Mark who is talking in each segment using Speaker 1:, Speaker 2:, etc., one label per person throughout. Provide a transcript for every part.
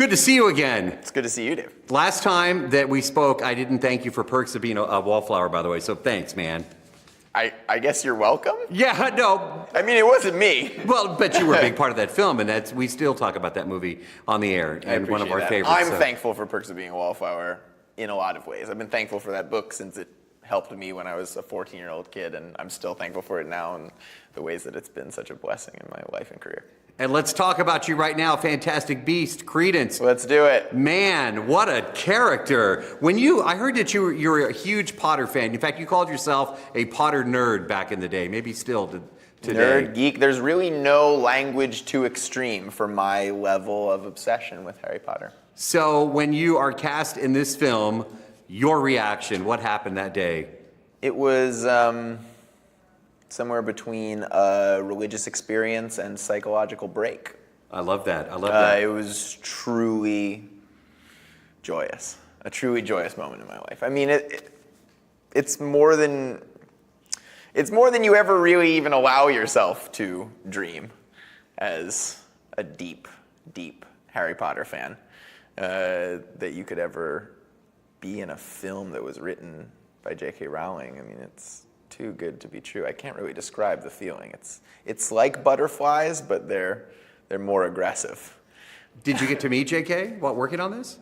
Speaker 1: Good to see you again.
Speaker 2: It's good to see you, Dave.
Speaker 1: Last time that we spoke, I didn't thank you for perks of being a wallflower, by the way, so thanks, man.
Speaker 2: I guess you're welcome?
Speaker 1: Yeah, no.
Speaker 2: I mean, it wasn't me.
Speaker 1: Well, but you were a big part of that film, and we still talk about that movie on the air, and one of our favorites.
Speaker 2: I'm thankful for Perks of Being a Wallflower in a lot of ways. I've been thankful for that book since it helped me when I was a 14-year-old kid, and I'm still thankful for it now and the ways that it's been such a blessing in my life and career.
Speaker 1: And let's talk about you right now, Fantastic Beast, Credence.
Speaker 2: Let's do it.
Speaker 1: Man, what a character. I heard that you're a huge Potter fan. In fact, you called yourself a Potter nerd back in the day, maybe still today.
Speaker 2: Nerd, geek, there's really no language too extreme for my level of obsession with Harry Potter.
Speaker 1: So when you are cast in this film, your reaction, what happened that day?
Speaker 2: It was somewhere between a religious experience and psychological break.
Speaker 1: I love that.
Speaker 2: It was truly joyous, a truly joyous moment in my life. I mean, it's more than you ever really even allow yourself to dream as a deep, deep Harry Potter fan, that you could ever be in a film that was written by J.K. Rowling. I mean, it's too good to be true. I can't really describe the feeling. It's like butterflies, but they're more aggressive. Did
Speaker 1: you get to meet J.K. while working on this?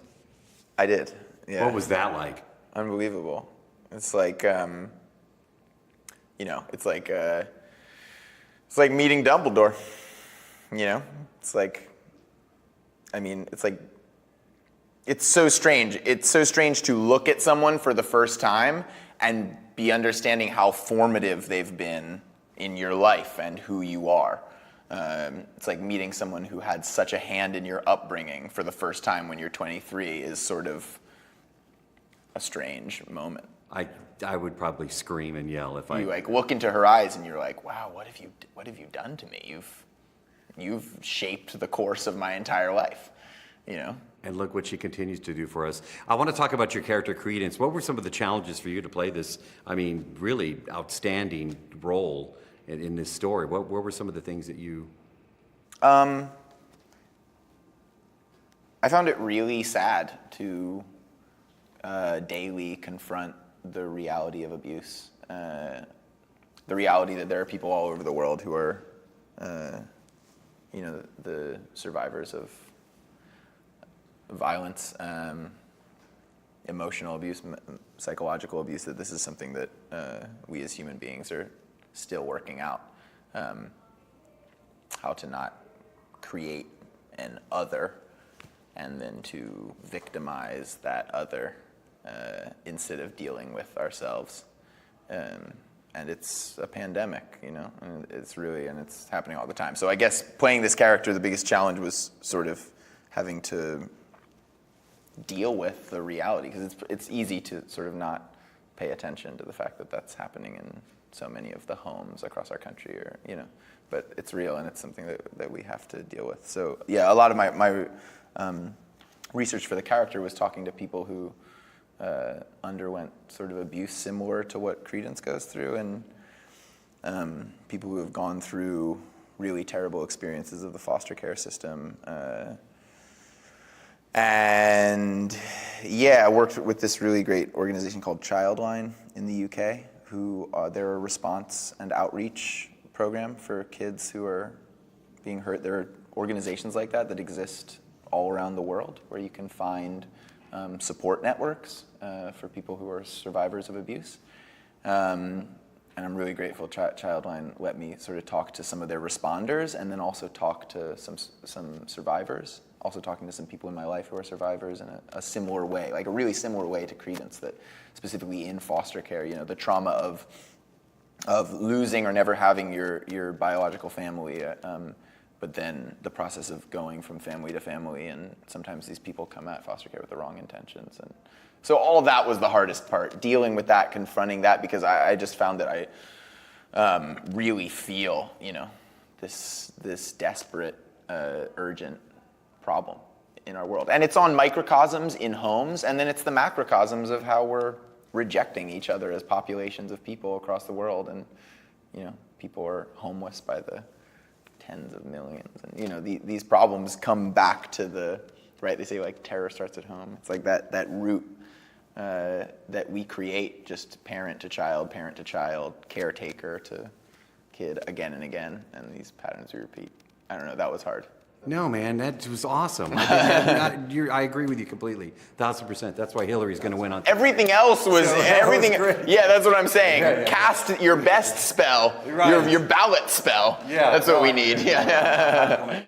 Speaker 2: I did. Yeah.
Speaker 1: What was that like?
Speaker 2: Unbelievable. It's like it's like meeting Dumbledore. It's so strange. It's so strange to look at someone for the first time and be understanding how formative they've been in your life and who you are. It's like meeting someone who had such a hand in your upbringing for the first time when you're 23 is sort of a strange moment.
Speaker 1: I would probably scream and yell if
Speaker 2: you look into her eyes and you're like, wow, what have you done to me? You've shaped the course of my entire life,
Speaker 1: And look what she continues to do for us. I want to talk about your character, Credence. What were some of the challenges for you to play this, really outstanding role in this story? What were some of the things that you...
Speaker 2: I found it really sad to daily confront the reality of abuse. The reality that there are people all over the world who are, the survivors of violence, emotional abuse, psychological abuse, that this is something that we as human beings are still working out. How to not create an other and then to victimize that other instead of dealing with ourselves. And it's a pandemic, and it's happening all the time. So I guess playing this character, the biggest challenge was sort of having to deal with the reality, because it's easy to sort of not pay attention to the fact that that's happening in so many of the homes across our country, but it's real and it's something that we have to deal with. So yeah, a lot of my research for the character was talking to people who underwent sort of abuse similar to what Credence goes through, and people who have gone through really terrible experiences of the foster care system. And yeah, I worked with this really great organization called Childline in the UK, who they're a response and outreach program for kids who are being hurt. There are organizations like that exist all around the world where you can find support networks for people who are survivors of abuse. And I'm really grateful Childline let me sort of talk to some of their responders and then also talk to some survivors, also talking to some people in my life who are survivors in a similar way, like a really similar way to Credence, that specifically in foster care, the trauma of losing or never having your biological family, but then the process of going from family to family, and sometimes these people come at foster care with the wrong intentions. And so all of that was the hardest part, dealing with that, confronting that, because I just found that I really feel, this desperate, urgent problem in our world. And it's on microcosms in homes, and then it's the macrocosms of how we're rejecting each other as populations of people across the world. And, people are homeless by the tens of millions. And, these problems come back to the right? They say like terror starts at home. It's like that root that we create, just parent to child, caretaker to kid, again and again, and these patterns we repeat. I don't know, that was hard.
Speaker 1: No, man, that was awesome. I agree with you completely, 1,000%. That's why Hillary's going to win on.
Speaker 2: Everything else was everything.
Speaker 1: great.
Speaker 2: Yeah, that's what I'm saying.
Speaker 1: Yeah.
Speaker 2: Cast your best spell,
Speaker 1: Right.
Speaker 2: your ballot spell.
Speaker 1: Yeah,
Speaker 2: that's what we
Speaker 1: right.
Speaker 2: need. Yeah.